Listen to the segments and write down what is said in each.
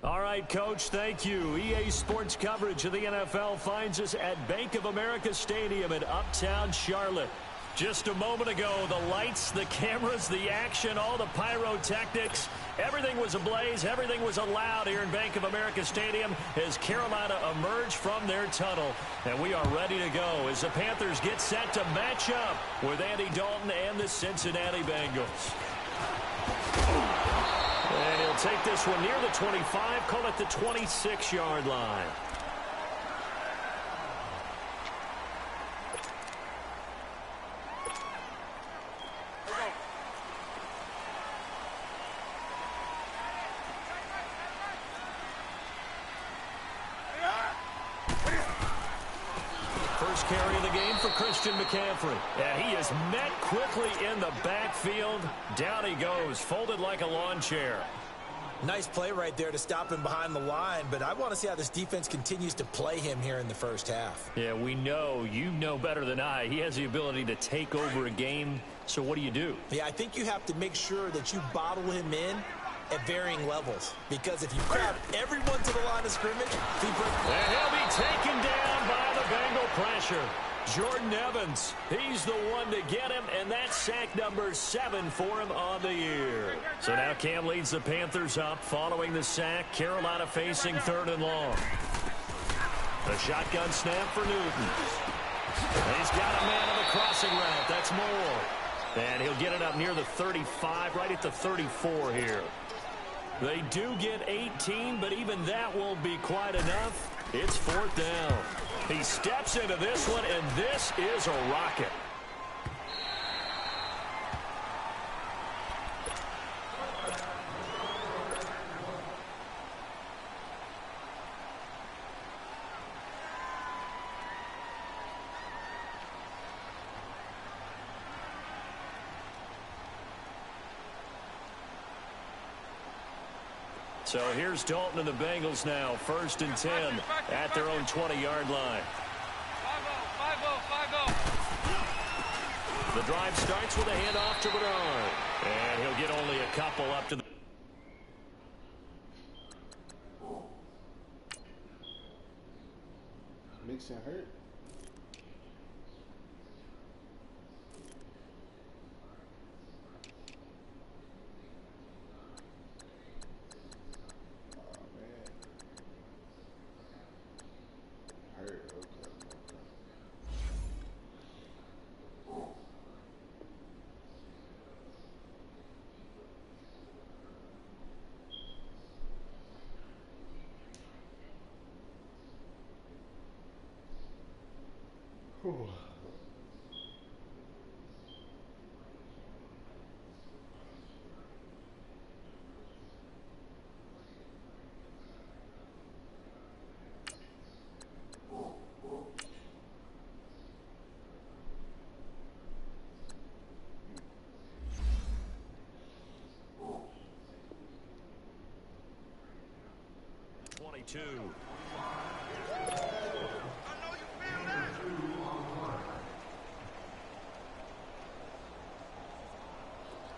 All right, Coach, thank you. EA Sports coverage of the NFL finds us at Bank of America Stadium in Uptown Charlotte. Just a moment ago, the lights, the cameras, the action, all the pyrotechnics, everything was ablaze, everything was allowed here in Bank of America Stadium as Carolina emerged from their tunnel. And we are ready to go as the Panthers get set to match up with Andy Dalton and the Cincinnati Bengals. And he'll take this one near the 25, call it the 26-yard line. First carry of the game for Christian McCaffrey. Yeah, he is met quickly in the backfield. Down he goes, folded like a lawn chair. Nice play right there to stop him behind the line, but I want to see how this defense continues to play him here in the first half. Yeah, we know, you know better than I, he has the ability to take over a game, so what do? Yeah, I think you have to make sure that you bottle him in at varying levels, because if you crowd everyone to the line of scrimmage, and he'll be taken down by the Bengal pressure. Jordan Evans, he's the one to get him, and that's sack number 7 for him on the year. So now Cam leads the Panthers up following the sack. Carolina facing 3rd and long. The shotgun snap for Newton. He's got a man on the crossing route. That's Moore. And he'll get it up near the 35, right at the 34 here. They do get 18, but even that won't be quite enough. It's 4th down. He steps into this one, and this is a rocket. So here's Dalton and the Bengals now, 1st and 10 at their own 20-yard line. 5-0. The drive starts with a handoff to Bernard. And he'll get only a couple up to the... Mixon hurt. Ooh.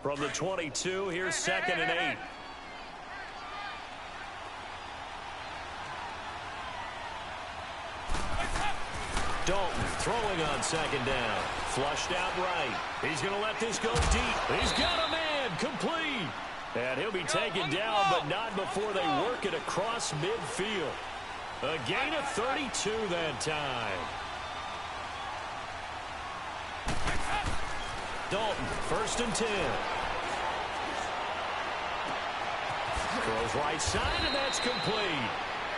From the 22, here's 2nd and 8. Dalton throwing on 2nd down. Flushed out right. He's going to let this go deep. He's got a man complete. And he'll be taken down, but not before they work it across midfield. A gain of 32 that time. Dalton, 1st and 10. Throws right side, and that's complete.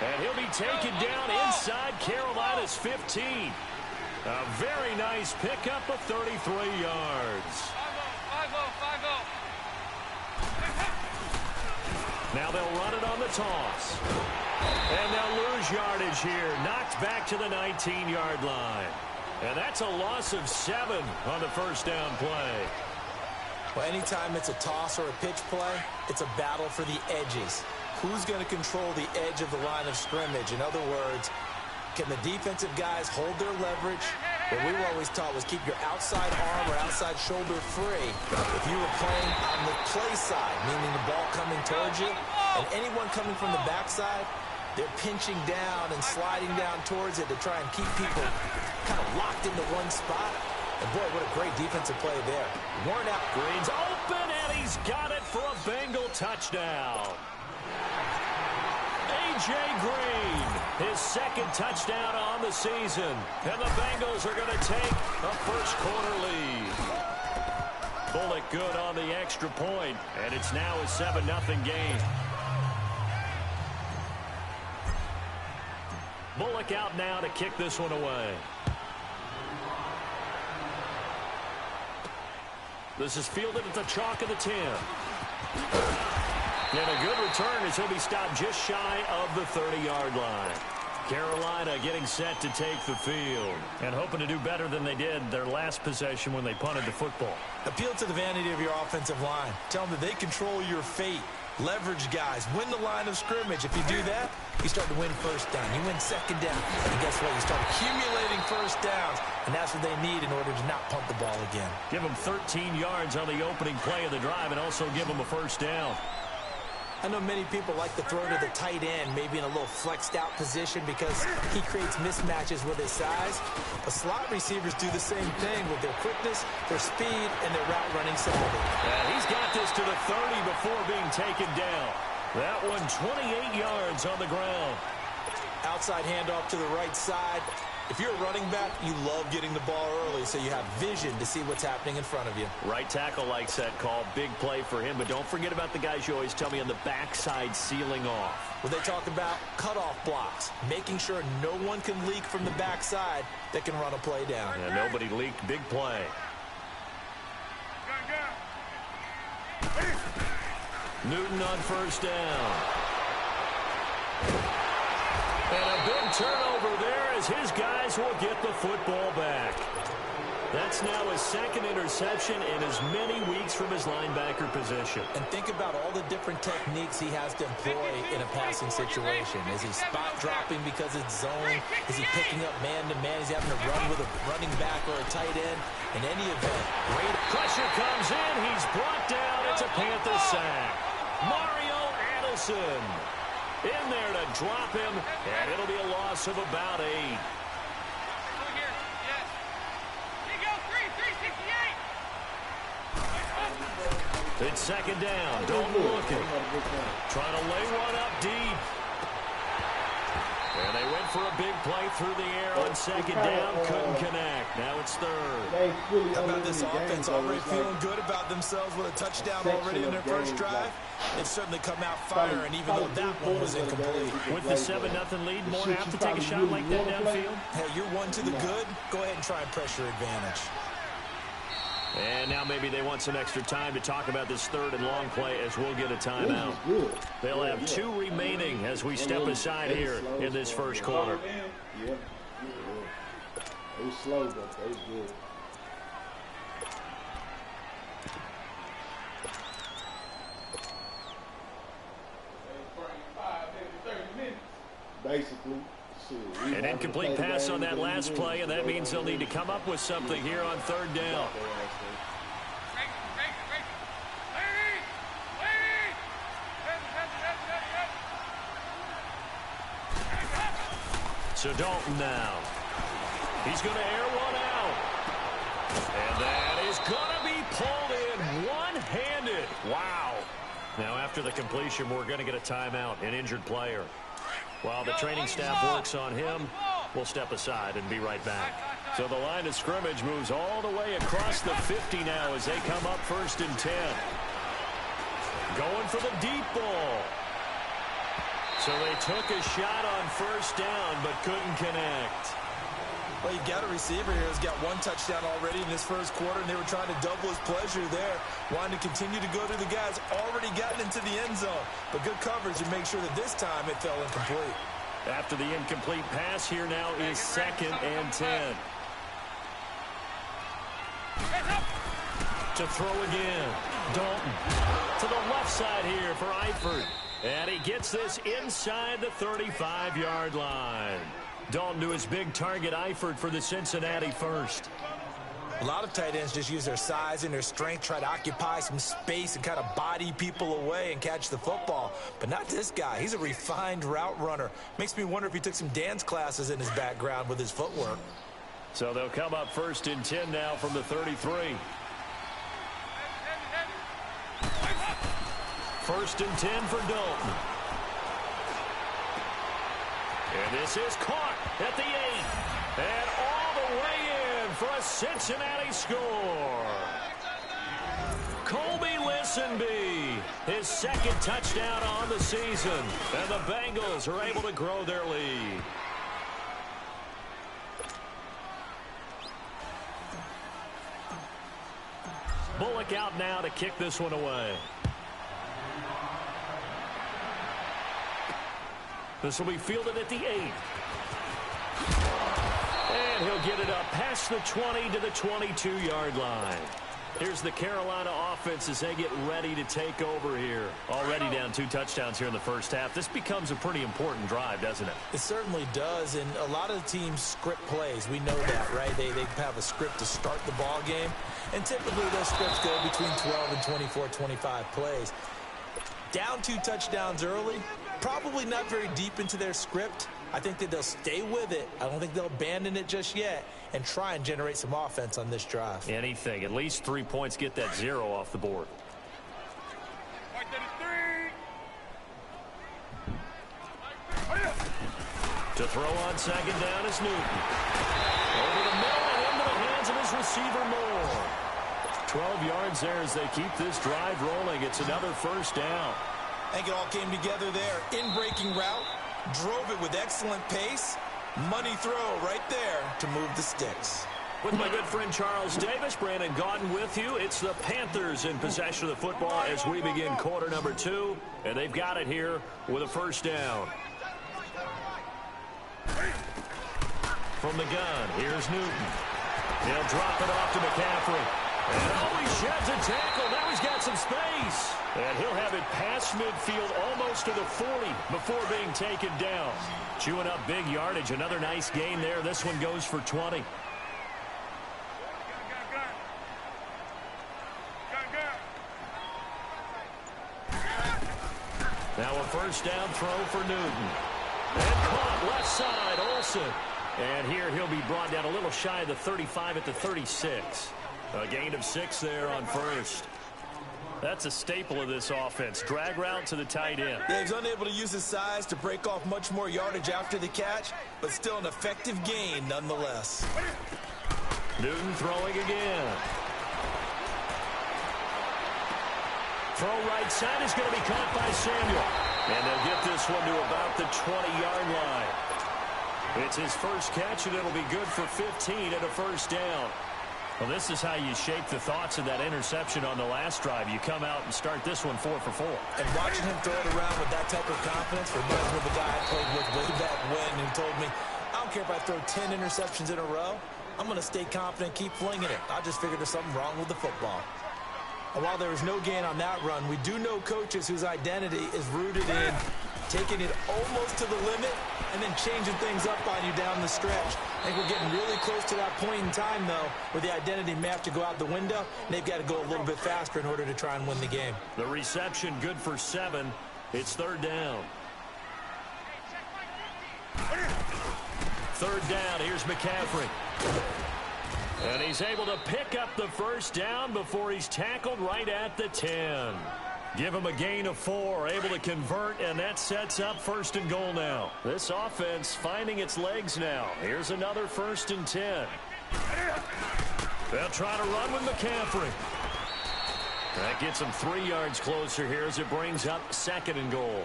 And he'll be taken down inside Carolina's 15. A very nice pickup of 33 yards. 5-0. Now they'll run it on the toss. And they'll lose yardage here. Knocked back to the 19-yard line. And that's a loss of 7 on the 1st down play. Well, anytime it's a toss or a pitch play, it's a battle for the edges. Who's going to control the edge of the line of scrimmage? In other words, can the defensive guys hold their leverage What we were always taught was keep your outside arm or outside shoulder free if you were playing on the play side, meaning the ball coming towards you, and anyone coming from the backside, they're pinching down and sliding down towards it to try and keep people kind of locked into one spot. And boy, what a great defensive play there. Worn out. Green's open, and he's got it for a Bengal touchdown. A.J. Green, his second touchdown on the season. And the Bengals are going to take a first-quarter lead. Bullock good on the extra point, and it's now a 7-0 game. Bullock out now to kick this one away. This is fielded at the chalk of the 10. And a good return as he'll be stopped just shy of the 30-yard line. Carolina getting set to take the field and hoping to do better than they did their last possession when they punted the football. Appeal to the vanity of your offensive line. Tell them that they control your fate. Leverage guys. Win the line of scrimmage. If you do that, you start to win first down. You win second down. And guess what? You start accumulating first downs. And that's what they need in order to not punt the ball again. Give them 13 yards on the opening play of the drive and also give them a first down. I know many people like to throw to the tight end, maybe in a little flexed out position because he creates mismatches with his size. But slot receivers do the same thing with their quickness, their speed, and their route running savvy. And he's got this to the 30 before being taken down. That one 28 yards on the ground. Outside handoff to the right side. If you're a running back, you love getting the ball early so you have vision to see what's happening in front of you. Right tackle likes that call. Big play for him. But don't forget about the guys you always tell me on the backside sealing off. When they talk about cutoff blocks, making sure no one can leak from the backside that can run a play down. And nobody leaked. Big play. Newton on first down. And a big turnover there as his guys will get the football back. That's now his second interception in as many weeks from his linebacker position. And think about all the different techniques he has to employ in a passing situation. Is he spot dropping because it's zone? Is he picking up man-to-man? Is he having to run with a running back or a tight end? In any event, great pressure comes in. He's brought down. It's a Panther sack. Mario Addison in there to drop him, and it'll be a loss of about 8. It's second down. Dalton looking. Trying to lay one up deep. And they went for a big play through the air on second down. Couldn't connect. Now it's third. How about this offense already feeling good about themselves with a touchdown already in their first drive? They've certainly come out firing, even though that one was incomplete. With the 7-0 lead, more apt to take a shot like that downfield? Hey, you're one to the good. Go ahead and try and press your advantage. And now maybe they want some extra time to talk about this third and long play as we'll get a timeout. They'll have 2 remaining as we step aside here in this first quarter. Yeah. It was slow, but it was good. Basically. An incomplete pass on that last play, and that means they'll need to come up with something here on third down. So Dalton now. He's going to air one out. And that is going to be pulled in one-handed. Wow. Now after the completion, we're going to get a timeout, an injured player. While the training staff works on him, we'll step aside and be right back. So the line of scrimmage moves all the way across the 50 now as they come up 1st and 10. Going for the deep ball. So they took a shot on first down but couldn't connect. Well, you got a receiver here who's got 1 touchdown already in this first quarter, and they were trying to double his pleasure there, wanting to continue to go to the guys already gotten into the end zone. But good coverage to make sure that this time it fell incomplete. After the incomplete pass, here now is 2nd and 10. To throw again. Dalton to the left side here for Eifert. And he gets this inside the 35-yard line. Dalton to his big target, Eifert for the Cincinnati first. A lot of tight ends just use their size and their strength, try to occupy some space and kind of body people away and catch the football. But not this guy. He's a refined route runner. Makes me wonder if he took some dance classes in his background with his footwork. So they'll come up 1st and 10 now from the 33. 1st and 10 for Dalton. And this is caught at the 8. And all the way in for a Cincinnati score. Colby Listenby, his 2nd touchdown on the season. And the Bengals are able to grow their lead. Bullock out now to kick this one away. This will be fielded at the 8. And he'll get it up past the 20 to the 22-yard line. Here's the Carolina offense as they get ready to take over here. Already down 2 touchdowns here in the first half. This becomes a pretty important drive, doesn't it? It certainly does, and a lot of the teams script plays. We know that, right? They have a script to start the ball game, and typically those scripts go between 12 and 24, 25 plays. Down 2 touchdowns early, probably not very deep into their script. I think that they'll stay with it. I don't think they'll abandon it just yet and try and generate some offense on this drive. Anything. At least 3 points, get that 0 off the board. To throw on 2nd down is Newton. Over the middle and into the hands of his receiver Moore. 12 yards there as they keep this drive rolling. It's another 1st down. I think it all came together there. In-breaking route, drove it with excellent pace. Money throw right there to move the sticks. With my good friend Charles Davis, Brandon Gaudin with you. It's the Panthers in possession of the football as we begin quarter number 2. And they've got it here with a 1st down. From the gun, here's Newton. He'll drop it off to McCaffrey. And he sheds a tackle. Now he's got some space. And he'll have it past midfield almost to the 40 before being taken down. Chewing up big yardage. Another nice gain there. This one goes for 20. Now a 1st down throw for Newton. And caught left side, Olsen. And here he'll be brought down a little shy of the 35 at the 36. A gain of 6 there on 1st. That's a staple of this offense. Drag route to the tight end. Yeah, he's unable to use his size to break off much more yardage after the catch, but still an effective gain nonetheless. Newton throwing again. Throw right side is going to be caught by Samuel. And they'll get this one to about the 20-yard line. It's his first catch, and it'll be good for 15 and a 1st down. Well, this is how you shape the thoughts of that interception on the last drive. You come out and start this one 4 for 4. And watching him throw it around with that type of confidence reminds me of a guy I played with way back when who told me, I don't care if I throw 10 interceptions in a row. I'm going to stay confident, keep flinging it. I just figured there's something wrong with the football. And while there was no gain on that run, we do know coaches whose identity is rooted in taking it almost to the limit and then changing things up on you down the stretch. I think we're getting really close to that point in time, though, where the identity may have to go out the window. And they've got to go a little bit faster in order to try and win the game. The reception good for 7. It's 3rd down. 3rd down. Here's McCaffrey. And he's able to pick up the 1st down before he's tackled right at the 10. Give him a gain of 4, able to convert, and that sets up 1st and goal now. This offense finding its legs now. Here's another 1st and 10. They'll try to run with McCaffrey. That gets him 3 yards closer here as it brings up 2nd and goal.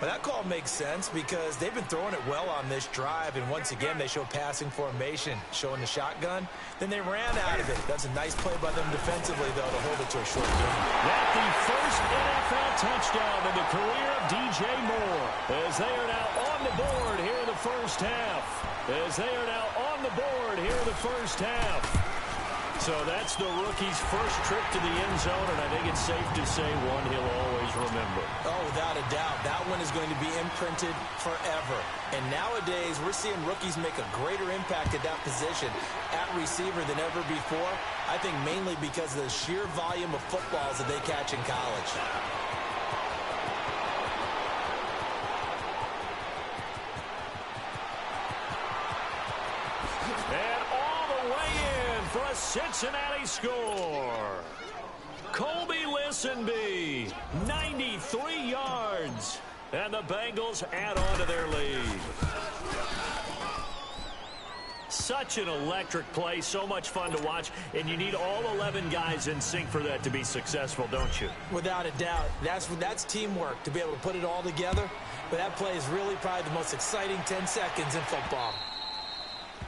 Well, that call makes sense because they've been throwing it well on this drive, and once again they show passing formation, showing the shotgun. Then they ran out of it. That's a nice play by them defensively, though, to hold it to a short game. That's the first NFL touchdown in the career of DJ Moore, as they are now on the board here in the first half. So that's the rookie's first trip to the end zone, and I think it's safe to say one he'll always remember. Oh, without Without a doubt, that one is going to be imprinted forever. And nowadays, we're seeing rookies make a greater impact at that position at receiver than ever before. I think mainly because of the sheer volume of footballs that they catch in college. And all the way in for a Cincinnati score. Colby Listenby, 93 yards. And the Bengals add on to their lead. Such an electric play, so much fun to watch, and you need all 11 guys in sync for that to be successful, don't you? Without a doubt. That's teamwork, to be able to put it all together. But that play is really probably the most exciting 10 seconds in football.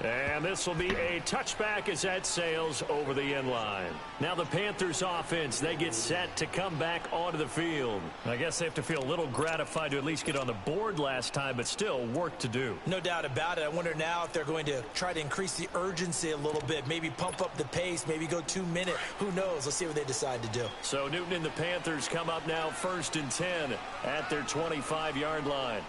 And this will be a touchback as that sails over the end line. Now the Panthers offense, they get set to come back onto the field. I guess they have to feel a little gratified to at least get on the board last time, but still work to do. No doubt about it. I wonder now if they're going to try to increase the urgency a little bit, maybe pump up the pace, maybe go 2 minute. Who knows? Let's see what they decide to do. So Newton and the Panthers come up now 1st and 10 at their 25-yard line.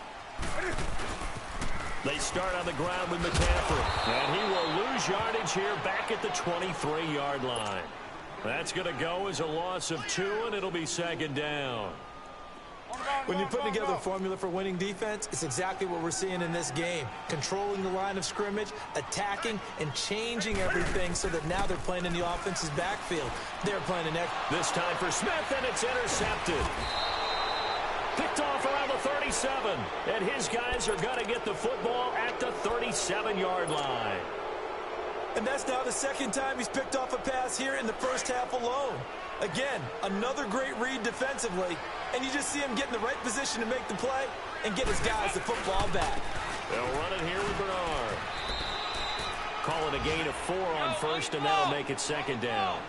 They start on the ground with McCaffrey, and he will lose yardage here back at the 23-yard line. That's going to go as a loss of 2, and it'll be 2nd down. When you're putting together a formula for winning defense, it's exactly what we're seeing in this game. Controlling the line of scrimmage, attacking, and changing everything so that now they're playing in the offense's backfield. They're playing in that. This time for Smith, and it's intercepted. Picked off around the 37, and his guys are going to get the football at the 37-yard line. And that's now the 2nd time he's picked off a pass here in the first half alone. Again, another great read defensively, and you just see him get in the right position to make the play and get his guys the football back. They'll run it here with Bernard. Call it a gain of 4 on 1st, and that'll make it 2nd down.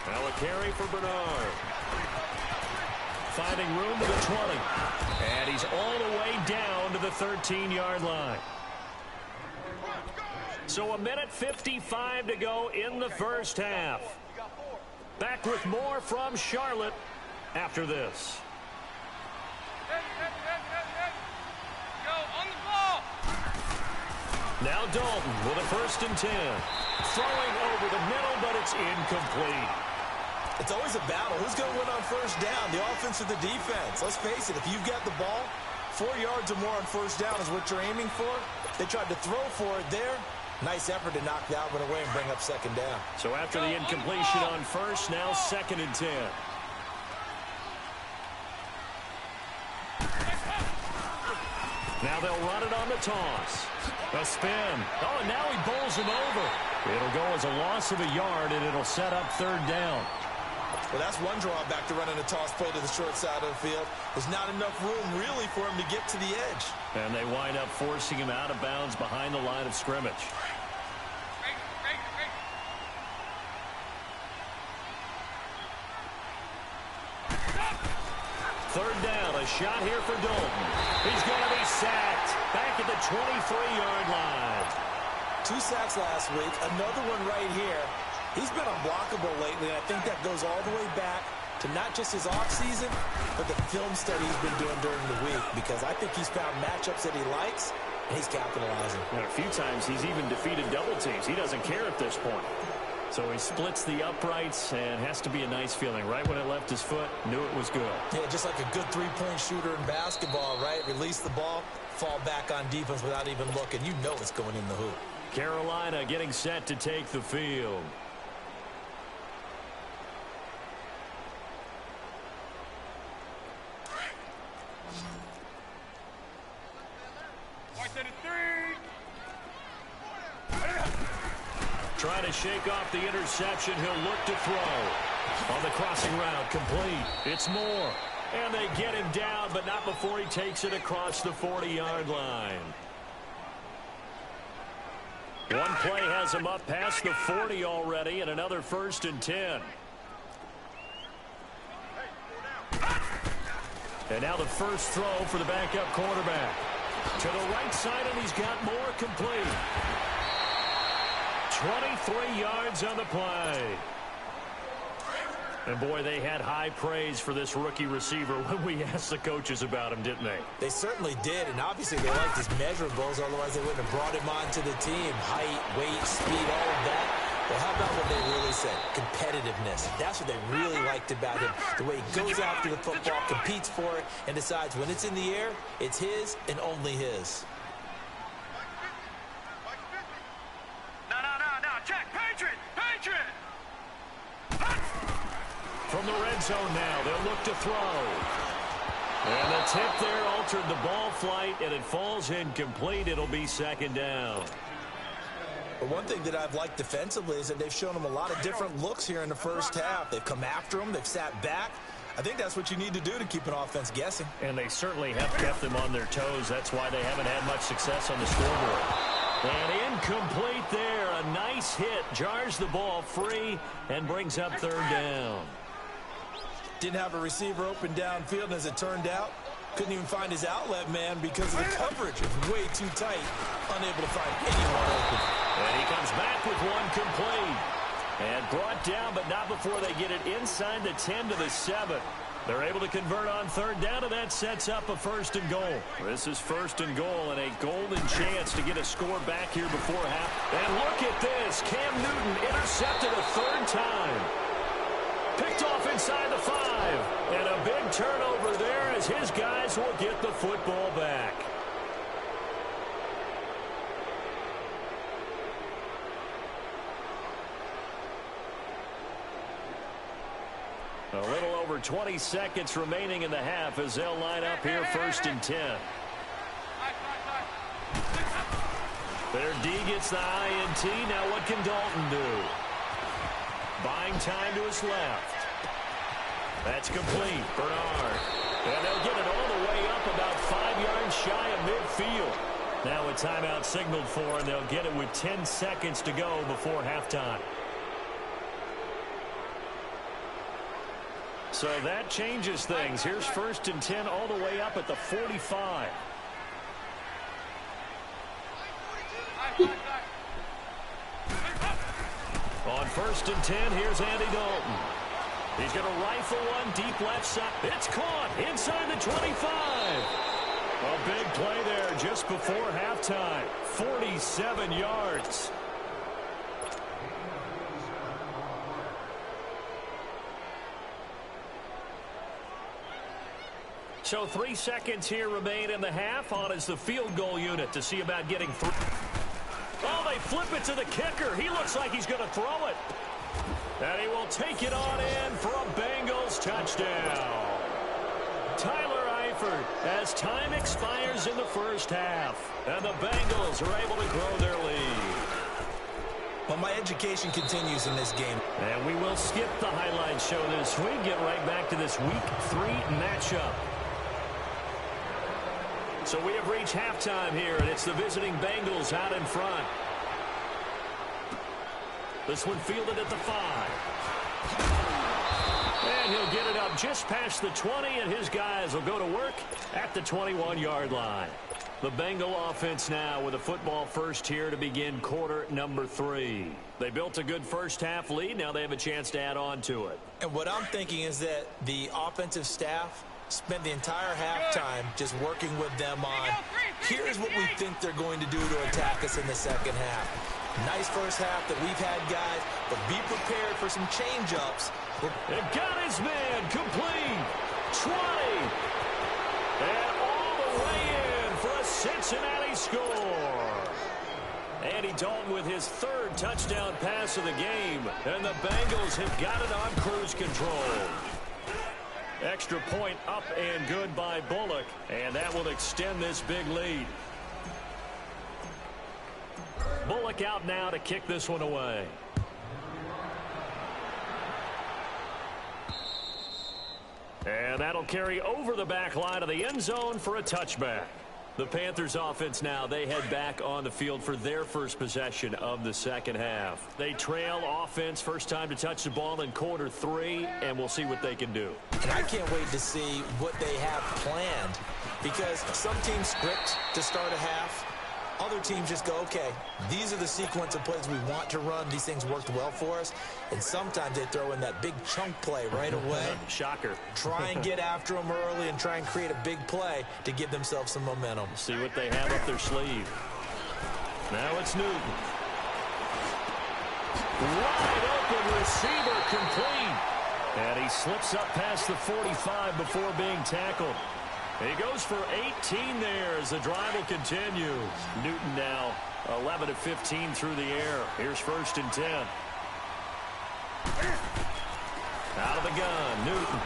Now a carry for Bernard. Finding room to the 20. And he's all the way down to the 13-yard line. So 1:55 to go in the first half. Back with more from Charlotte after this. Go on the ball. Now Dalton with a 1st and 10. Throwing over the middle, but it's incomplete. It's always a battle. Who's going to win on 1st down, the offense or the defense? Let's face it, if you've got the ball, 4 yards or more on 1st down is what you're aiming for. They tried to throw for it there. Nice effort to knock that one away and bring up 2nd down. So after the incompletion on 1st, now 2nd and 10. Now they'll run it on the toss. A spin. Oh, and now he bowls him over. It'll go as a loss of a yard, and it'll set up 3rd down. Well, that's one drawback to running a toss play to the short side of the field. There's not enough room, really, for him to get to the edge. And they wind up forcing him out of bounds behind the line of scrimmage. Third down, a shot here for Dalton. He's going to be sacked back at the 23-yard line. 2 sacks last week, another one right here. He's been unblockable lately, and I think that goes all the way back to not just his offseason, but the film study he's been doing during the week, because I think he's found matchups that he likes, and he's capitalizing. And a few times he's even defeated double teams. He doesn't care at this point. So he splits the uprights, and has to be a nice feeling. Right when it left his foot, knew it was good. Yeah, just like a good three-point shooter in basketball, right? Release the ball, fall back on defense without even looking. You know it's going in the hoop. Carolina getting set to take the field. Trying to shake off the interception. He'll look to throw. On the crossing route, complete. It's Moore. And they get him down, but not before he takes it across the 40-yard line. One play has him up past the 40 already, and another 1st and 10. And now the first throw for the backup quarterback. To the right side, and he's got Moore complete. 23 yards on the play. And, boy, they had high praise for this rookie receiver when we asked the coaches about him, didn't they? They certainly did, and obviously they liked his measurables, otherwise they wouldn't have brought him onto the team. Height, weight, speed, all of that. Well, how about what they really said? Competitiveness. That's what they really liked about him. The way he goes after the football, competes for it, and decides when it's in the air, it's his and only his. No, check, Patriot! From the red zone now, they'll look to throw. And the tip there altered the ball flight, and it falls incomplete. It'll be second down. But one thing that I've liked defensively is that they've shown him a lot of different looks here in the first half. They've come after him. They've sat back. I think that's what you need to do to keep an offense guessing. And they certainly have kept them on their toes. That's why they haven't had much success on the scoreboard. And incomplete there. A nice hit. Jars the ball free and brings up third down. Didn't have a receiver open downfield, and as it turned out, couldn't even find his outlet man because of the coverage. It's way too tight. Unable to find anyone open. And he comes back with one complete. And brought down, but not before they get it inside the 10 to the 7. They're able to convert on third down, and that sets up a first and goal. This is first and goal, and a golden chance to get a score back here before half. And look at this. Cam Newton intercepted a third time. Picked off inside the 5. And a big turnover there as his guys will get the football back. A little over 20 seconds remaining in the half as they'll line up here first and 10. Their D gets the INT. Now what can Dalton do? Buying time to his left. That's complete. Bernard. And they'll get it all the way up about 5 yards shy of midfield. Now a timeout signaled for, and they'll get it with 10 seconds to go before halftime. So that changes things. Here's first and 10 all the way up at the 45. On first and 10, here's Andy Dalton. He's going to rifle one deep left side. It's caught inside the 25. A big play there just before halftime. 47 yards. So 3 seconds here remain in the half. On is the field goal unit to see about getting through. Oh, they flip it to the kicker. He looks like he's going to throw it. And he will take it on in for a Bengals touchdown. Tyler Eifert as time expires in the first half. And the Bengals are able to grow their lead. Well, my education continues in this game. And we will skip the highlights show this week. Get right back to this Week 3 matchup. So we have reached halftime here, and it's the visiting Bengals out in front. This one fielded at the 5. And he'll get it up just past the 20, and his guys will go to work at the 21-yard line. The Bengal offense now with a football first here to begin quarter number 3. They built a good first half lead. Now they have a chance to add on to it. And what I'm thinking is that the offensive staff spent the entire halftime just working with them on, here's what we think they're going to do to attack us in the second half. Nice first half that we've had, guys, but be prepared for some change-ups. It got his man complete. 20. And all the way in for a Cincinnati score. Andy Dalton with his 3rd touchdown pass of the game. And the Bengals have got it on cruise control. Extra point up and good by Bullock. And that will extend this big lead. Bullock out now to kick this one away. And that'll carry over the back line of the end zone for a touchback. The Panthers offense now, they head back on the field for their first possession of the second half. They trail offense, first time to touch the ball in quarter 3, and we'll see what they can do. And I can't wait to see what they have planned, because some teams script to start a half. Other teams just go, okay, these are the sequence of plays we want to run. These things worked well for us. And sometimes they throw in that big chunk play right away. Shocker. Try and get after them early and try and create a big play to give themselves some momentum. See what they have up their sleeve. Now it's Newton. Wide open receiver complete. And he slips up past the 45 before being tackled. He goes for 18 there as the drive will continue. Newton now 11 of 15 through the air. Here's 1st and 10. Out of the gun, Newton.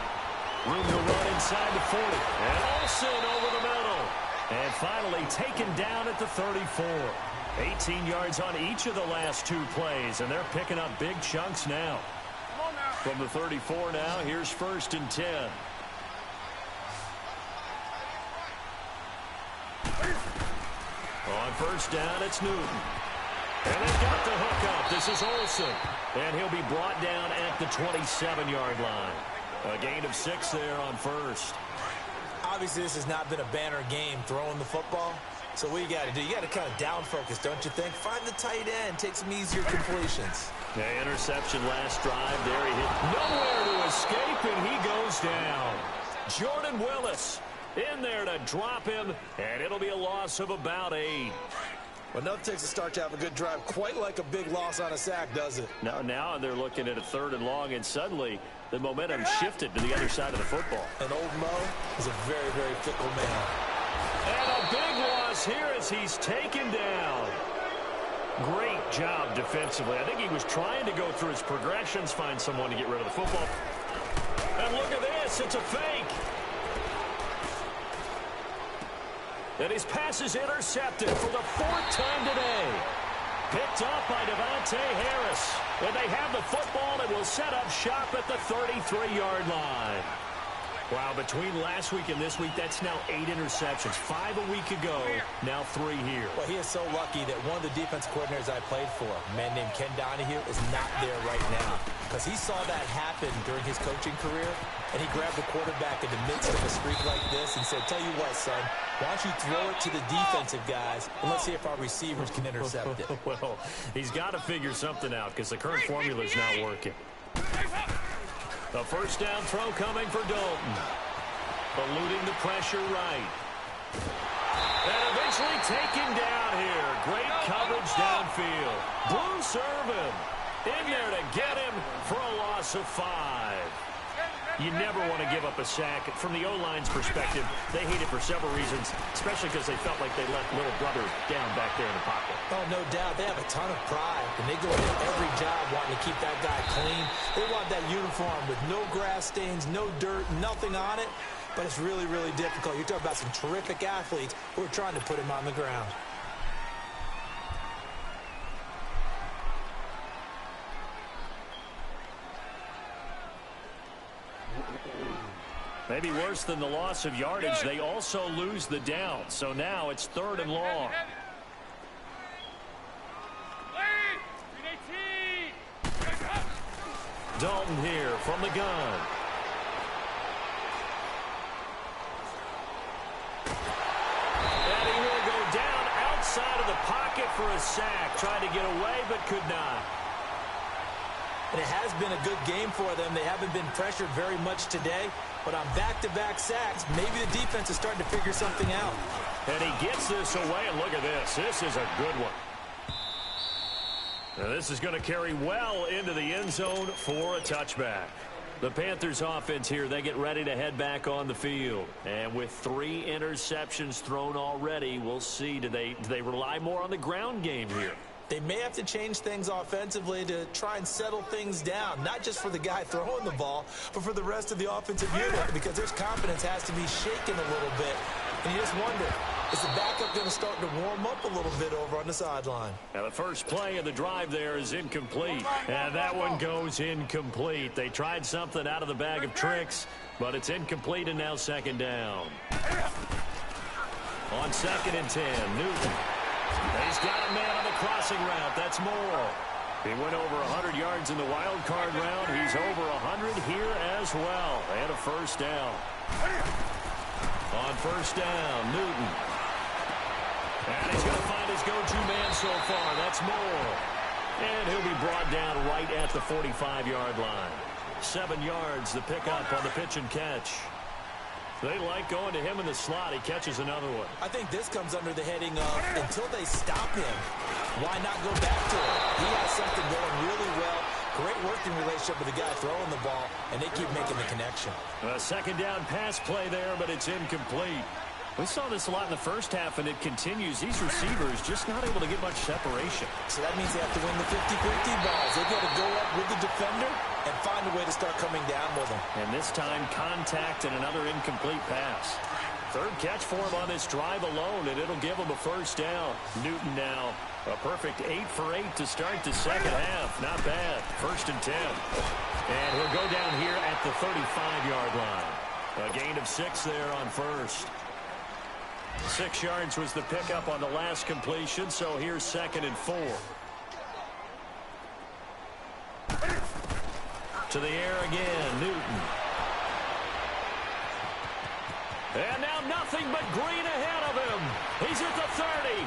Room to run inside the 40. And Olsen over the middle. And finally taken down at the 34. 18 yards on each of the last 2 plays, and they're picking up big chunks now. From the 34 now, here's 1st and 10. On 1st down, it's Newton. And they've got the hook up. This is Olsen. And he'll be brought down at the 27-yard line. A gain of 6 there on 1st. Obviously, this has not been a banner game throwing the football. So what you got to do, you got to kind of down focus, don't you think? Find the tight end, take some easier completions. Yeah, interception last drive. There he hit. Nowhere to escape, and he goes down. Jordan Willis in there to drop him, and it'll be a loss of about 8. Well, nothing takes a start to have a good drive quite like a big loss on a sack, does it? Now they're looking at a 3rd and long, and suddenly the momentum shifted to the other side of the football. And old Mo is a very, very fickle man. And a big loss here as he's taken down. Great job defensively. I think he was trying to go through his progressions, find someone to get rid of the football. And look at this, it's a fake. And his pass is intercepted for the 4th time today. Picked up by Devontae Harris. And they have the football and will set up shop at the 33-yard line. Wow, between last week and this week, that's now 8 interceptions. 5 a week ago, now 3 here. Well, he is so lucky that one of the defense coordinators I played for, a man named Ken Donahue, is not there right now. Because he saw that happen during his coaching career, and he grabbed the quarterback in the midst of a streak like this and said, tell you what, son, why don't you throw it to the defensive guys, and let's see if our receivers can intercept it. Well, he's got to figure something out because the current formula is not working. The 1st down throw coming for Dalton. Eluding the pressure right. And eventually taken down here. Great coverage downfield. Bruce Irvin in there to get him for a loss of 5. You never want to give up a sack. From the O-line's perspective, they hate it for several reasons, especially because they felt like they let little brother down back there in the pocket. Oh, no doubt. They have a ton of pride, and they go into every job wanting to keep that guy clean. They want that uniform with no grass stains, no dirt, nothing on it. But it's really, really difficult. You're talking about some terrific athletes who are trying to put him on the ground. Maybe worse than the loss of yardage, they also lose the down. So now it's 3rd and long. Dalton here from the gun. And he will go down outside of the pocket for a sack. Trying to get away, but could not. And it has been a good game for them. They haven't been pressured very much today. But on back-to-back sacks, maybe the defense is starting to figure something out. And he gets this away, and look at this. This is a good one. Now this is going to carry well into the end zone for a touchback. The Panthers offense here, they get ready to head back on the field. And with 3 interceptions thrown already, we'll see. Do they rely more on the ground game here? They may have to change things offensively to try and settle things down, not just for the guy throwing the ball, but for the rest of the offensive unit, because their confidence has to be shaken a little bit. And you just wonder, is the backup going to start to warm up a little bit over on the sideline? Now the first play of the drive there is incomplete. And that one goes incomplete. They tried something out of the bag of tricks, but it's incomplete and now 2nd down. On 2nd and 10, Newton. He's got a man on the crossing route. That's Moore. He went over 100 yards in the wild card round. He's over 100 here as well. And a 1st down. On 1st down, Newton. And he's going to find his go-to man so far. That's Moore. And he'll be brought down right at the 45-yard line. 7 yards, the pickup on the pitch and catch. They like going to him in the slot. He catches another one. I think this comes under the heading of until they stop him, why not go back to him? He has something going really well. Great working relationship with the guy throwing the ball, and they keep making the connection. A second down pass play there, but it's incomplete. We saw this a lot in the first half, and it continues. These receivers just not able to get much separation. So that means they have to win the 50-50 balls. They've got to go up with the defender and find a way to start coming down with them. And this time, contact and another incomplete pass. Third catch for him on this drive alone, and it'll give him a first down. Newton now, a perfect 8 for 8 to start the second half. Not bad. 1st and 10. And he'll go down here at the 35-yard line. A gain of 6 there on first. 6 yards was the pickup on the last completion, so here's 2nd and 4. To the air again, Newton. And now nothing but green ahead of him. He's at the 30,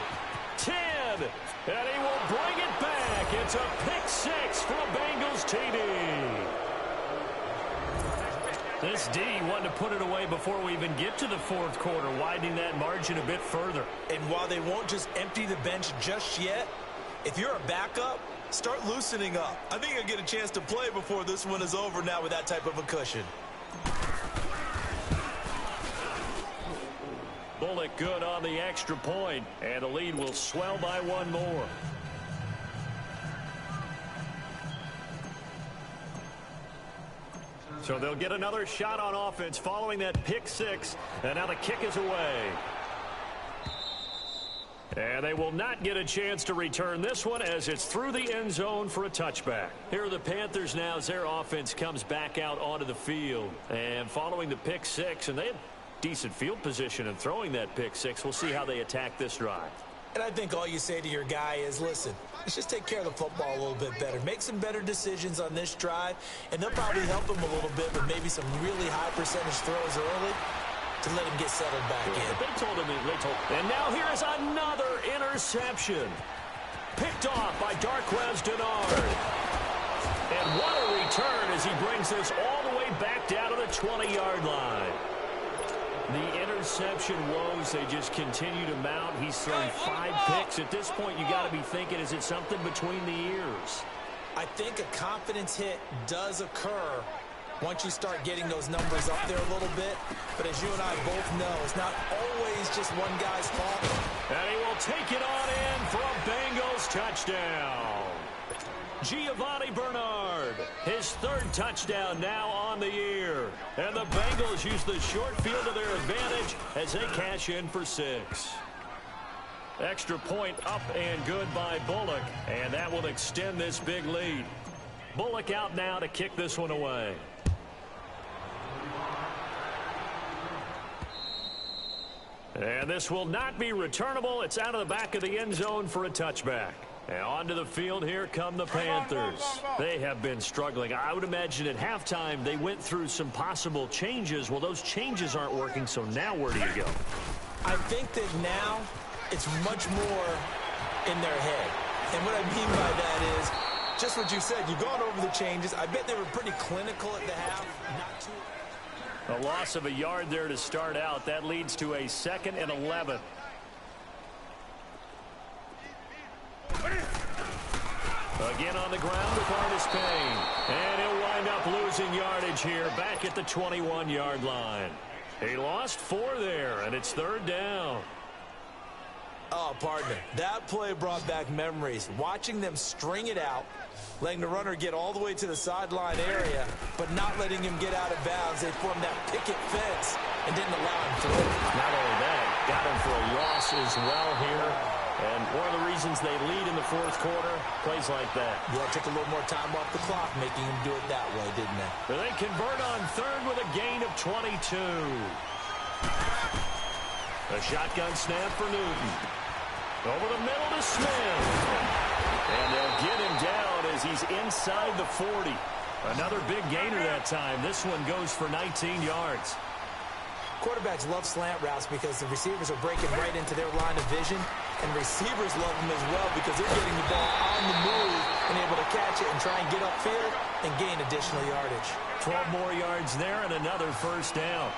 10, and he will bring it back. It's a pick 6 for a Bengals TD. This D wanted to put it away before we even get to the 4th quarter, widening that margin a bit further. And while they won't just empty the bench just yet, if you're a backup, start loosening up. I think you'll get a chance to play before this one is over now with that type of a cushion. Bullock good on the extra point, and the lead will swell by 1 more. So they'll get another shot on offense following that pick 6, and now the kick is away. And they will not get a chance to return this one as it's through the end zone for a touchback. Here are the Panthers now as their offense comes back out onto the field. And following the pick 6, and they had decent field position in throwing that pick 6. We'll see how they attack this drive. And I think all you say to your guy is, listen, let's just take care of the football a little bit better. Make some better decisions on this drive, and they'll probably help him a little bit with maybe some really high percentage throws early to let him get settled back in. They told him. And now here is another interception. Picked off by Darquez Denard. And what a return as he brings this all the way back down to the 20-yard line. The interception woes, they just continue to mount. He's thrown 5 picks. At this point, you got to be thinking, is it something between the ears? I think a confidence hit does occur once you start getting those numbers up there a little bit. But as you and I both know, it's not always just one guy's fault. And he will take it on in for a Bengals touchdown. Giovanni Bernard, his 3rd touchdown now on the year. And the Bengals use the short field to their advantage as they cash in for 6. Extra point up and good by Bullock, and that will extend this big lead. Bullock out now to kick this one away. And this will not be returnable. It's out of the back of the end zone for a touchback. And onto the field, here come the Panthers. They have been struggling. I would imagine at halftime they went through some possible changes. Well, those changes aren't working, so now where do you go? I think that now it's much more in their head. And what I mean by that is just what you said. You've gone over the changes. I bet they were pretty clinical at the half. Not too... A loss of a yard there to start out. That leads to a 2nd and 11. Again on the ground with Artis Payne. And he'll wind up losing yardage here back at the 21-yard line. He lost 4 there, and it's 3rd down. Oh, partner, that play brought back memories. Watching them string it out, letting the runner get all the way to the sideline area, but not letting him get out of bounds. They formed that picket fence and didn't allow him through. Not only that, got him for a loss as well here. And one of the reasons they lead in the 4th quarter, plays like that. Yeah, took a little more time off the clock, making him do it that way, didn't they? They convert on 3rd with a gain of 22. A shotgun snap for Newton. Over the middle to Smith. And they'll get him down as he's inside the 40. Another big gainer that time. This one goes for 19 yards. Quarterbacks love slant routes because the receivers are breaking right into their line of vision. and receivers love him as well because they're getting the ball on the move and able to catch it and try and get upfield and gain additional yardage. 12 more yards there and another first down.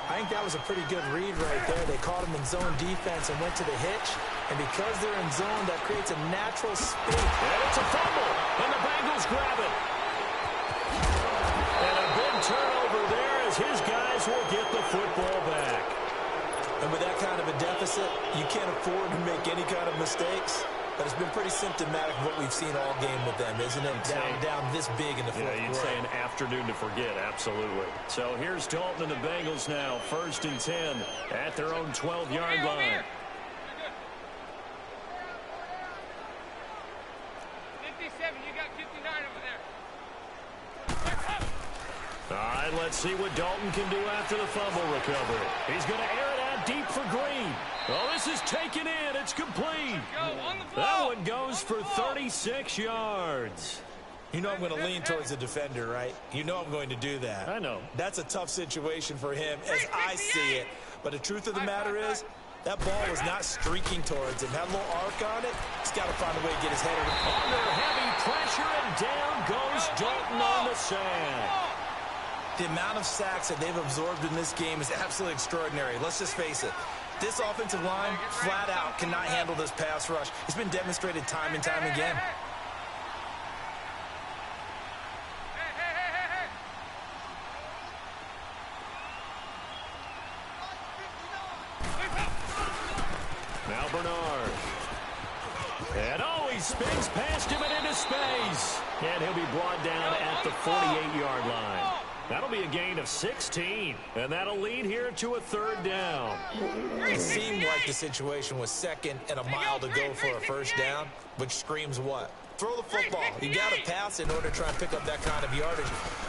I think that was a pretty good read right there. They caught him in zone defense and went to the hitch. And because they're in zone, that creates a natural spin. And it's a fumble, and the Bengals grab it. And a big turnover there as his guys will get the football back. And with that kind of a deficit, you can't afford to make any kind of mistakes. But it's been pretty symptomatic of what we've seen all game with them, isn't it? Down this big in the fourth quarter. You'd say an afternoon to forget, absolutely. So here's Dalton and the Bengals now, 1st and 10 at their own 12-yard line. 57, you got 59 over there. All right, let's see what Dalton can do after the fumble recovery. He's going to air it out deep for Green. Oh, this is taken in. It's complete. That one goes for 36 yards. You know I'm going to lean towards the defender, right? You know I'm going to do that. I know. That's a tough situation for him as I see it. But the truth of the matter is, that ball was not streaking towards him. Had a little arc on it. He's got to find a way to get his head under heavy pressure, and down goes Dalton on the sack. The amount of sacks that they've absorbed in this game is absolutely extraordinary. Let's just face it. This offensive line, flat out, cannot handle this pass rush. It's been demonstrated time and time again. Now Bernard. And he spins past him and into space. And he'll be brought down at the 48-yard line. That'll be a gain of 16, and that'll lead here to a 3rd down. It seemed like the situation was 2nd and a mile to go for a first down, which screams what? Throw the football. You got to pass in order to try and pick up that kind of yardage.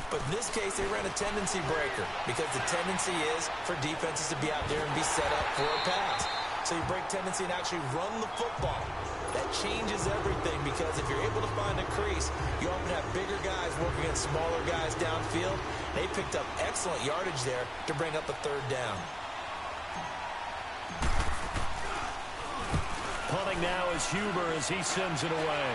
But in this case, they ran a tendency breaker because the tendency is for defenses to be out there and be set up for a pass. So you break tendency and actually run the football. That changes everything because if you're able to find a crease, you often have bigger guys working against smaller guys downfield. They picked up excellent yardage there to bring up a 3rd down. Punting now is Huber as he sends it away.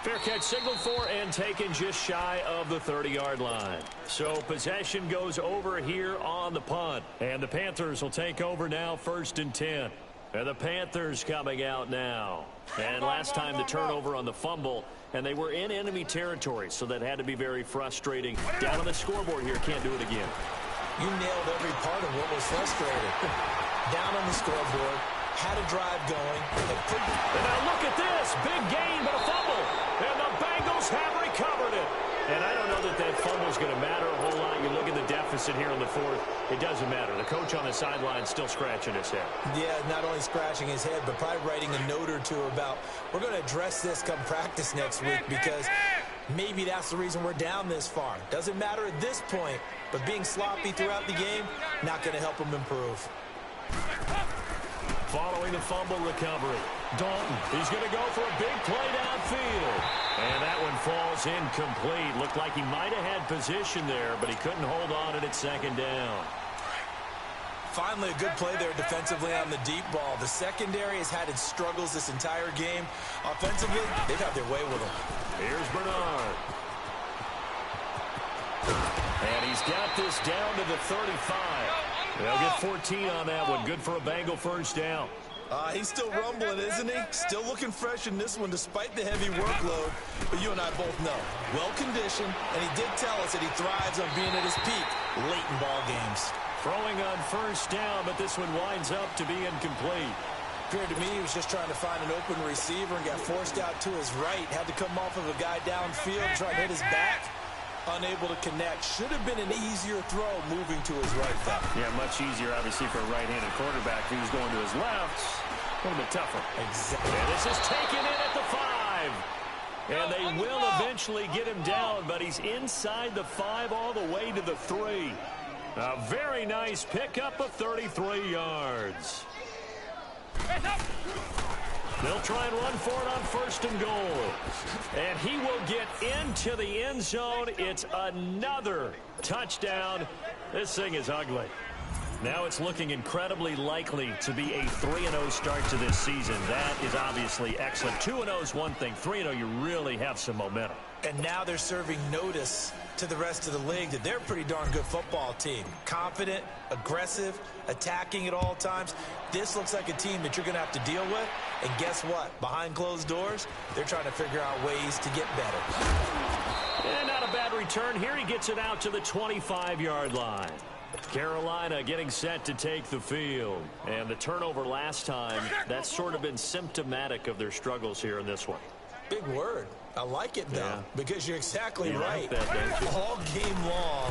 Fair catch signaled for and taken just shy of the 30-yard line. So possession goes over here on the punt. And the Panthers will take over now, 1st and 10. And the Panthers coming out now. And last time the turnover on the fumble, and they were in enemy territory, so that had to be very frustrating. Down on the scoreboard here, can't do it again. You nailed every part of what was frustrating. Down on the scoreboard, had a drive going. And now look at this, big gain, but a fumble. And the Bengals have recovered it. And I don't know that that fumble is going to matter a whole lot. You look at the deficit here in the 4th. It doesn't matter. The coach on the sideline still scratching his head. Yeah, not only scratching his head, but probably writing a note or two about, we're going to address this come practice next week because maybe that's the reason we're down this far. Doesn't matter at this point, but being sloppy throughout the game, not going to help him improve. Following the fumble recovery, Dalton, he's going to go for a big play downfield. And that one falls incomplete. Looked like he might have had position there, but he couldn't hold on to it at 2nd down. Finally, a good play there defensively on the deep ball. The secondary has had its struggles this entire game. Offensively, they've had their way with him. Here's Bernard. And he's got this down to the 35. They'll get 14 on that one. Good for a Bengal first down. He's still rumbling, isn't he? Still looking fresh in this one despite the heavy workload. But you and I both know, well-conditioned, and he did tell us that he thrives on being at his peak late in ball games. Throwing on first down, but this one winds up to be incomplete. Appeared to me he was just trying to find an open receiver and got forced out to his right. Had to come off of a guy downfield, try to hit his back. Unable to connect. Should have been an easier throw moving to his right, though. Yeah, much easier, obviously, for a right-handed quarterback. If he was going to his left, a little bit tougher. Exactly. And this is taken in at the 5. And they will eventually get him down, but he's inside the 5 all the way to the 3. A very nice pickup of 33 yards. They'll try and run for it on 1st and goal. And he will get into the end zone. It's another touchdown. This thing is ugly. Now it's looking incredibly likely to be a 3-0 start to this season. That is obviously excellent. 2-0 is one thing. 3-0, you really have some momentum. And now they're serving notice to the rest of the league that they're a pretty darn good football team. Confident, aggressive, attacking at all times. This looks like a team that you're going to have to deal with. And guess what? Behind closed doors, they're trying to figure out ways to get better. And not a bad return here. He gets it out to the 25-yard line. Carolina getting set to take the field. And the turnover last time, that's sort of been symptomatic of their struggles here in this one. Big word. I like it, though, because you're exactly right. Like that, all game long,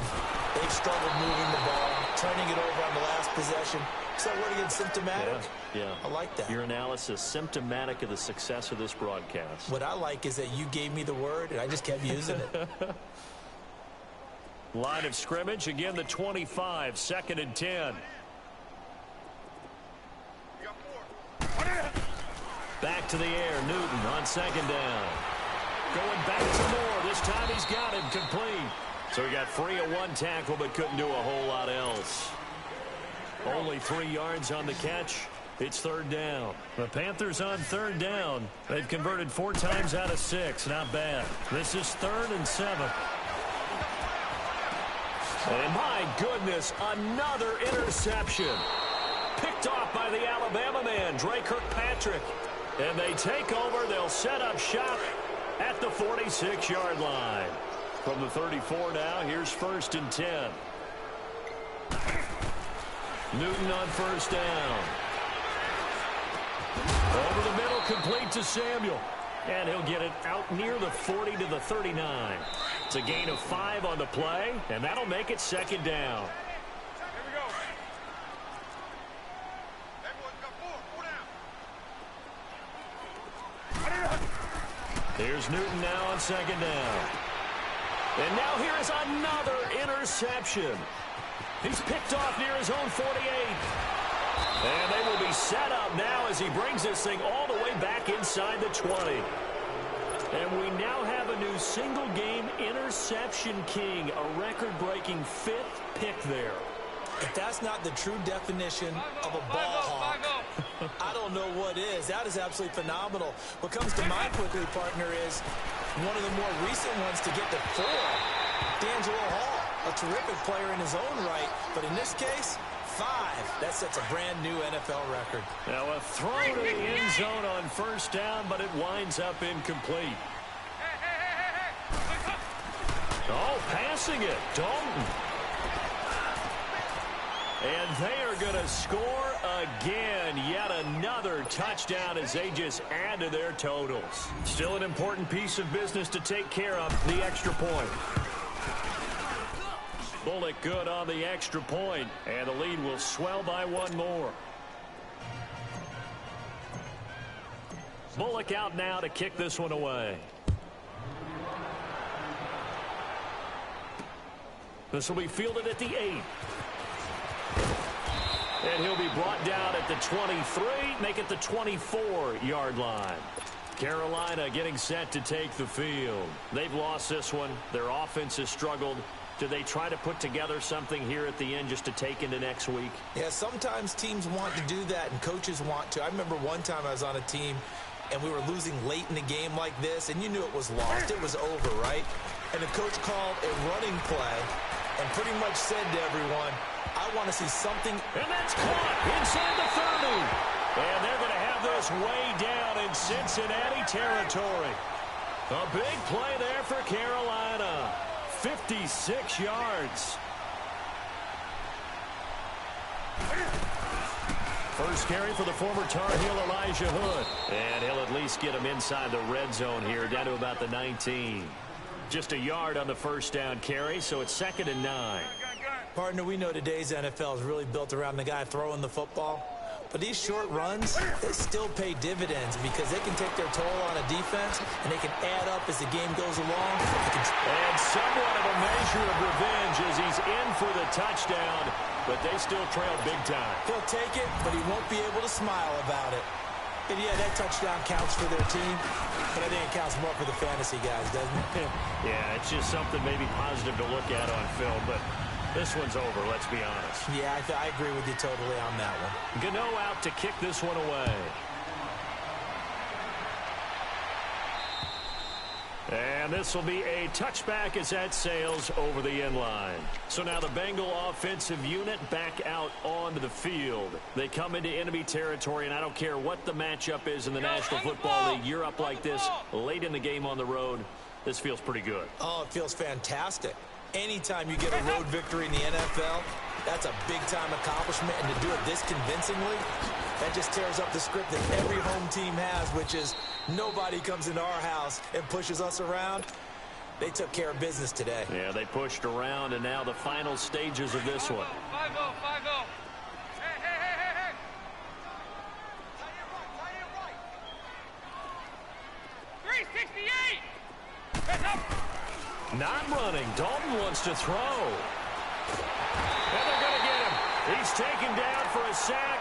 they've struggled moving the ball, turning it over on the last possession. Is that word again, symptomatic? Yeah. I like that. Your analysis, symptomatic of the success of this broadcast. What I like is that you gave me the word, and I just kept using it. Line of scrimmage, again the 25, 2nd and 10. Back to the air, Newton on 2nd down. Going back to Moore. This time he's got him complete. So he got free of one tackle but couldn't do a whole lot else. Only 3 yards on the catch. It's 3rd down. The Panthers on 3rd down. They've converted 4 times out of 6. Not bad. This is 3rd and 7. And my goodness, another interception. Picked off by the Alabama man, Dre Kirkpatrick. And they take over. They'll set up shop at the 46-yard line. From the 34 now, here's 1st and 10. Newton on 1st down. Over the middle, complete to Samuel. And he'll get it out near the 40 to the 39. It's a gain of 5 on the play, and that'll make it 2nd down. Here's Newton now on 2nd down. And now here is another interception. He's picked off near his own 48. And they will be set up now as he brings this thing all the way back inside the 20. And we now have a new single-game interception king, a record-breaking 5th pick there. If that's not the true definition of a ball hawk, I don't know what is. That is absolutely phenomenal. What comes to mind quickly, partner, is one of the more recent ones to get to 4. D'Angelo Hall, a terrific player in his own right, but in this case, 5. That sets a brand new NFL record. Now a throw to the end zone on 1st down, but it winds up incomplete. Oh, passing it, Dalton. And they are going to score again. Yet another touchdown as they just add to their totals. Still an important piece of business to take care of, the extra point. Bullock good on the extra point, and the lead will swell by 1 more. Bullock out now to kick this one away. This will be fielded at the 8. And he'll be brought down at the 23, make it the 24-yard line. Carolina getting set to take the field. They've lost this one. Their offense has struggled. Do they try to put together something here at the end just to take into next week? Yeah, sometimes teams want to do that and coaches want to. I remember one time I was on a team and we were losing late in the game like this, and you knew it was lost. It was over, right? And the coach called a running play and pretty much said to everyone, I want to see something. And that's caught inside the 30. And they're going to have this way down in Cincinnati territory. A big play there for Carolina. 56 yards. First carry for the former Tar Heel Elijah Hood. And he'll at least get him inside the red zone here, down to about the 19. Just a yard on the 1st down carry, so it's 2nd and 9. Partner, we know today's NFL is really built around the guy throwing the football. But these short runs, they still pay dividends because they can take their toll on a defense and they can add up as the game goes along. And somewhat of a measure of revenge as he's in for the touchdown, but they still trail big time. He'll take it, but he won't be able to smile about it. And yeah, that touchdown counts for their team, but I think it counts more for the fantasy guys, doesn't it? Yeah, it's just something maybe positive to look at on film, but This one's over, let's be honest. Yeah, I agree with you totally on that one. Gano out to kick this one away. And this will be a touchback as that sails over the end line. So now the Bengal offensive unit back out onto the field. They come into enemy territory, and I don't care what the matchup is in the National Football League. You're up like this late in the game on the road. This feels pretty good. Oh, it feels fantastic. Anytime you get a road victory in the NFL, that's a big-time accomplishment. And to do it this convincingly, that just tears up the script that every home team has, which is nobody comes into our house and pushes us around. They took care of business today. Yeah, they pushed around, and now the final stages of this one. 5-0, 5-0. Hey, hey, hey, hey, hey. Tie it right. 368. Heads up. Not running. Dalton wants to throw. And they're going to get him. He's taken down for a sack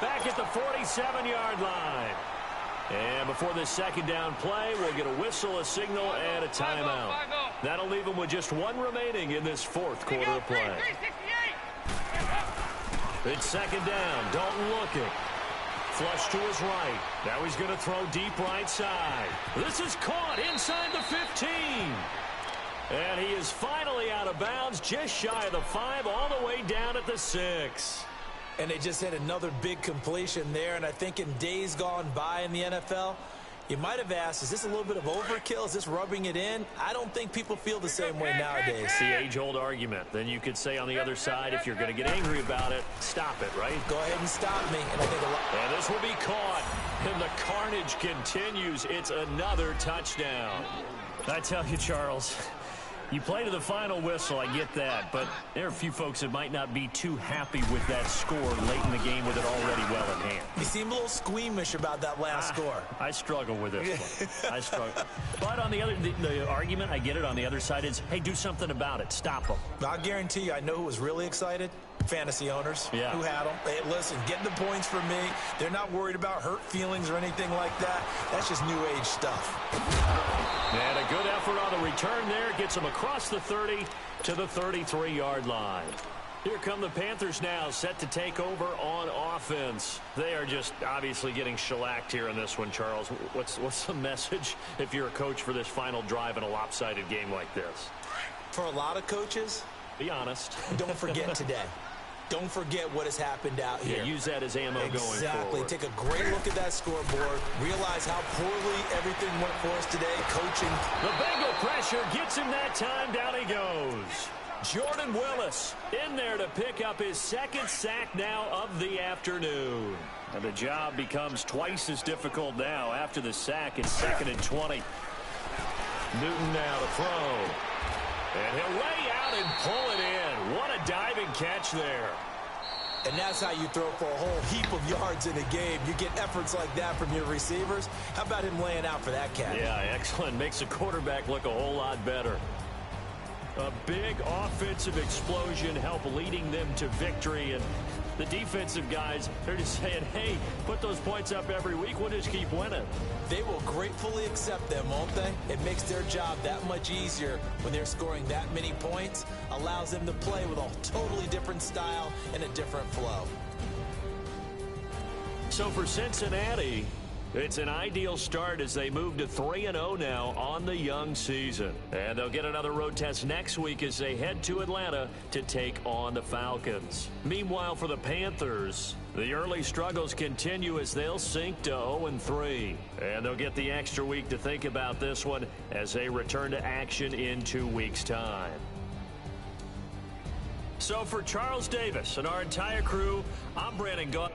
back at the 47-yard line. And before this second down play, we'll get a whistle, a signal, and a timeout. That'll leave him with just one remaining in this fourth quarter of play. It's second down. Dalton looking. Flush to his right. Now he's going to throw deep right side. This is caught inside the 15. And he is finally out of bounds, just shy of the 5, all the way down at the 6. And they just had another big completion there. And I think in days gone by in the NFL, you might have asked, is this a little bit of overkill? Is this rubbing it in? I don't think people feel the same way nowadays. It's the age-old argument. Then you could say on the other side, if you're going to get angry about it, stop it, right? Go ahead and stop me. And I think and this will be caught. And the carnage continues. It's another touchdown. I tell you, Charles, you play to the final whistle, I get that, but there are a few folks that might not be too happy with that score late in the game with it already well in hand. you seem a little squeamish about that last score. I struggle with this one. I struggle. But on the other, the argument, I get it, on the other side is, hey, do something about it. Stop them. I'll guarantee you, I know who was really excited. Fantasy owners who had them. Hey, listen, getting the points for me. They're not worried about hurt feelings or anything like that. That's just new age stuff. And a good effort on the return there. Gets them across the 30 to the 33-yard line. Here come the Panthers now, set to take over on offense. They are just obviously getting shellacked here in this one, Charles. What's the message if you're a coach for this final drive in a lopsided game like this? For a lot of coaches, be honest. Don't forget today. Don't forget what has happened out here. Yeah, use that as ammo going forward. Exactly. Take a great look at that scoreboard. Realize how poorly everything went for us today. Coaching. The Bengal pressure gets him that time. Down he goes. Jordan Willis in there to pick up his second sack now of the afternoon. And the job becomes twice as difficult now after the sack. It's 2nd and 20. Newton now to throw. And he'll lay out and pull it in. What a diving catch there. And that's how you throw for a whole heap of yards in a game. You get efforts like that from your receivers. How about him laying out for that catch? Yeah, excellent. Makes the quarterback look a whole lot better. A big offensive explosion help leading them to victory. And the defensive guys, they're just saying, hey, put those points up every week. We'll just keep winning. They will gratefully accept them, won't they? It makes their job that much easier when they're scoring that many points. Allows them to play with a totally different style and a different flow. So for Cincinnati, it's an ideal start as they move to 3-0 now on the young season. And they'll get another road test next week as they head to Atlanta to take on the Falcons. Meanwhile, for the Panthers, the early struggles continue as they'll sink to 0-3. And they'll get the extra week to think about this one as they return to action in 2 weeks' time. So for Charles Davis and our entire crew, I'm Brandon Gaudin.